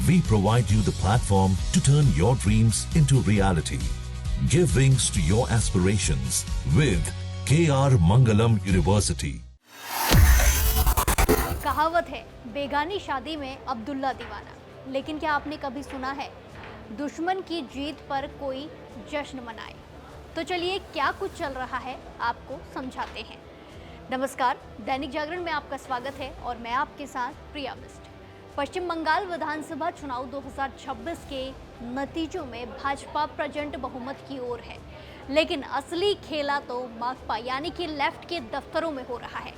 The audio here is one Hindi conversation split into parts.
We provide you the platform to turn your dreams into reality. Give wings to your aspirations with KR Mangalam University. कहावत है, बेगानी शादी में अब्दुल्ला दीवाना। लेकिन क्या आपने कभी सुना है दुश्मन की जीत पर कोई जश्न मनाए? तो चलिए, क्या कुछ चल रहा है आपको समझाते हैं। नमस्कार, दैनिक जागरण में आपका स्वागत है और मैं आपके साथ प्रिया बिस्ट। पश्चिम बंगाल विधानसभा चुनाव 2026 के नतीजों में भाजपा प्रचंड बहुमत की ओर है, लेकिन असली खेला तो माकपा यानी कि लेफ्ट के दफ्तरों में हो रहा है।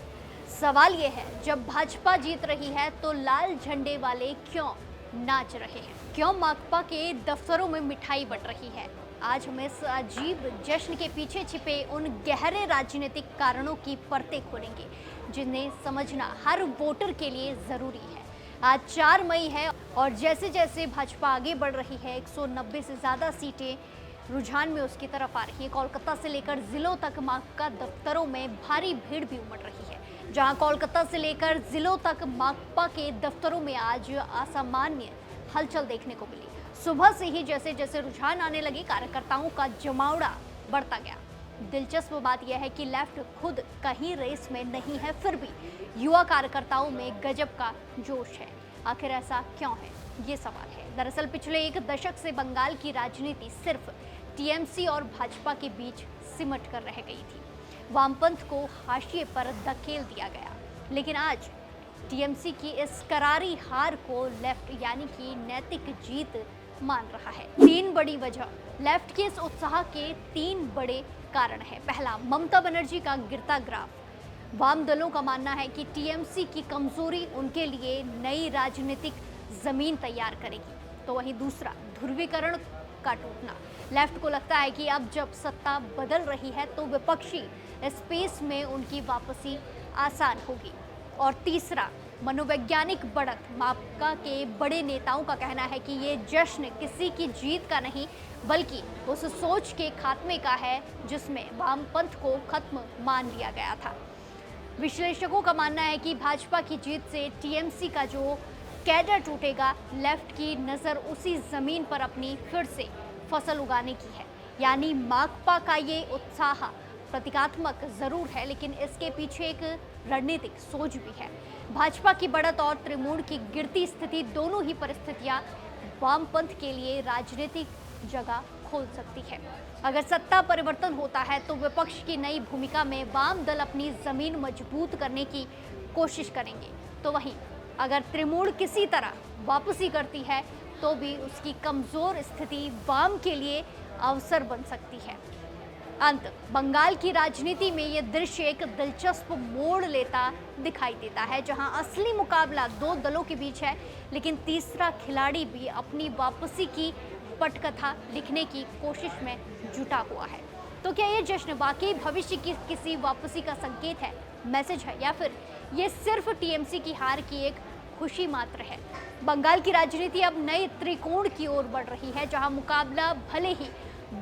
सवाल ये है, जब भाजपा जीत रही है तो लाल झंडे वाले क्यों नाच रहे हैं? क्यों माकपा के दफ्तरों में मिठाई बंट रही है? आज हम इस अजीब जश्न के पीछे छिपे उन गहरे राजनीतिक कारणों की परतें खोलेंगे, जिन्हें समझना हर वोटर के लिए जरूरी है। आज 4 मई है और जैसे जैसे भाजपा आगे बढ़ रही है, 190 से ज़्यादा सीटें रुझान में उसकी तरफ आ रही है। कोलकाता से लेकर जिलों तक माकपा दफ्तरों में भारी भीड़ भी उमड़ रही है। जहां कोलकाता से लेकर जिलों तक माकपा के दफ्तरों में आज असामान्य हलचल देखने को मिली। सुबह से ही जैसे जैसे रुझान आने लगे, कार्यकर्ताओं का जमावड़ा बढ़ता गया। दिलचस्प बात यह है कि लेफ्ट खुद कहीं रेस में नहीं है, फिर भी युवा कार्यकर्ताओं में गजब का जोश है। आखिर ऐसा क्यों है, ये सवाल है। दरअसल पिछले एक दशक से बंगाल की राजनीति सिर्फ टीएमसी और भाजपा के बीच सिमट कर रह गई थी। वामपंथ को हाशिए पर धकेल दिया गया, लेकिन आज टीएमसी की इस करारी हार को लेफ्ट यानी कि नैतिक जीत मान रहा है। 3 बड़ी वजह, लेफ्ट के इस उत्साह के 3 बड़े कारण है। पहला, ममता बनर्जी का गिरता ग्राफ। वाम दलों का मानना है कि टीएमसी की कमजोरी उनके लिए नई राजनीतिक जमीन तैयार करेगी। तो वहीं दूसरा, ध्रुवीकरण का टूटना। लेफ्ट को लगता है कि अब जब सत्ता बदल रही है तो विपक्षी स्पेस में उनकी वापसी आसान होगी। और तीसरा, मनोवैज्ञानिक बढ़त। माकपा के बड़े नेताओं का कहना है कि ये जश्न किसी की जीत का नहीं, बल्कि उस सोच के खात्मे का है जिसमें वामपंथ को खत्म मान लिया गया था। विश्लेषकों का मानना है कि भाजपा की जीत से टीएमसी का जो कैडर टूटेगा, लेफ्ट की नज़र उसी जमीन पर अपनी फिर से फसल उगाने की है। यानी माकपा का ये उत्साह प्रतीकात्मक जरूर है, लेकिन इसके पीछे एक रणनीतिक सोच भी है। भाजपा की बढ़त और तृणमूल की गिरती स्थिति, दोनों ही परिस्थितियां वामपंथ के लिए राजनीतिक जगह खोल सकती है। अगर सत्ता परिवर्तन होता है तो विपक्ष की नई भूमिका में वाम दल अपनी जमीन मजबूत करने की कोशिश करेंगे। तो वहीं अगर तृणमूल किसी तरह वापसी करती है तो भी उसकी कमजोर स्थिति वाम के लिए अवसर बन सकती है। अंत, बंगाल की राजनीति में यह दृश्य एक दिलचस्प मोड़ लेता दिखाई देता है, जहां असली मुकाबला 2 दलों के बीच है, लेकिन तीसरा खिलाड़ी भी अपनी वापसी की पटकथा लिखने की कोशिश में जुटा हुआ है। तो क्या ये जश्न वाकई भविष्य की किसी वापसी का संकेत है, मैसेज है, या फिर ये सिर्फ टीएमसी की हार की एक खुशी मात्र है? बंगाल की राजनीति अब नए त्रिकोण की ओर बढ़ रही है, जहां मुकाबला भले ही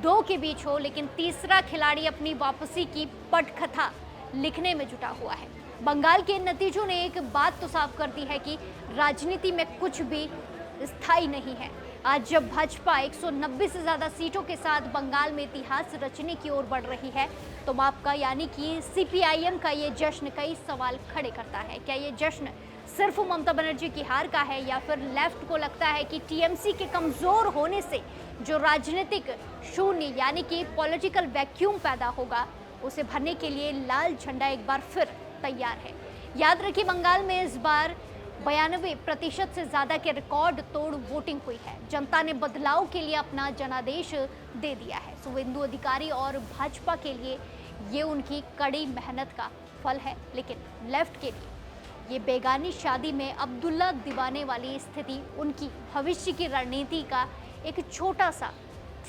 2 के बीच हो, लेकिन तीसरा खिलाड़ी अपनी वापसी की पटकथा लिखने में जुटा हुआ है। बंगाल के नतीजों ने एक बात तो साफ कर दी है कि राजनीति में कुछ भी स्थायी नहीं है। आज जब भाजपा 190 से ज़्यादा सीटों के साथ बंगाल में इतिहास रचने की ओर बढ़ रही है, तो माकपा यानी कि सीपीआईएम का ये जश्न कई सवाल खड़े करता है। क्या ये जश्न सिर्फ ममता बनर्जी की हार का है, या फिर लेफ्ट को लगता है कि टीएमसी के कमज़ोर होने से जो राजनीतिक शून्य यानी कि पॉलिटिकल वैक्यूम पैदा होगा, उसे भरने के लिए लाल झंडा एक बार फिर तैयार है? याद रखिए, बंगाल में इस बार 92% से ज़्यादा के रिकॉर्ड तोड़ वोटिंग हुई है। जनता ने बदलाव के लिए अपना जनादेश दे दिया है। शुवेंदु अधिकारी और भाजपा के लिए ये उनकी कड़ी मेहनत का फल है, लेकिन लेफ्ट के लिए ये बेगानी शादी में अब्दुल्ला दीवाने वाली स्थिति उनकी भविष्य की रणनीति का एक छोटा सा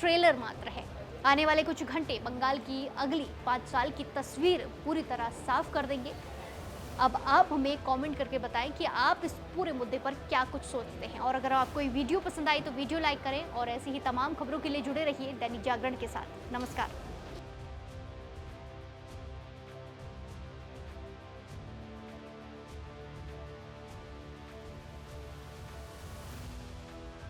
ट्रेलर मात्र है। आने वाले कुछ घंटे बंगाल की अगली 5 साल की तस्वीर पूरी तरह साफ कर देंगे। अब आप हमें कमेंट करके बताएं कि आप इस पूरे मुद्दे पर क्या कुछ सोचते हैं, और अगर आपको ये वीडियो पसंद आई तो वीडियो लाइक करें और ऐसी ही तमाम खबरों के लिए जुड़े रहिए दैनिक जागरण के साथ। नमस्कार।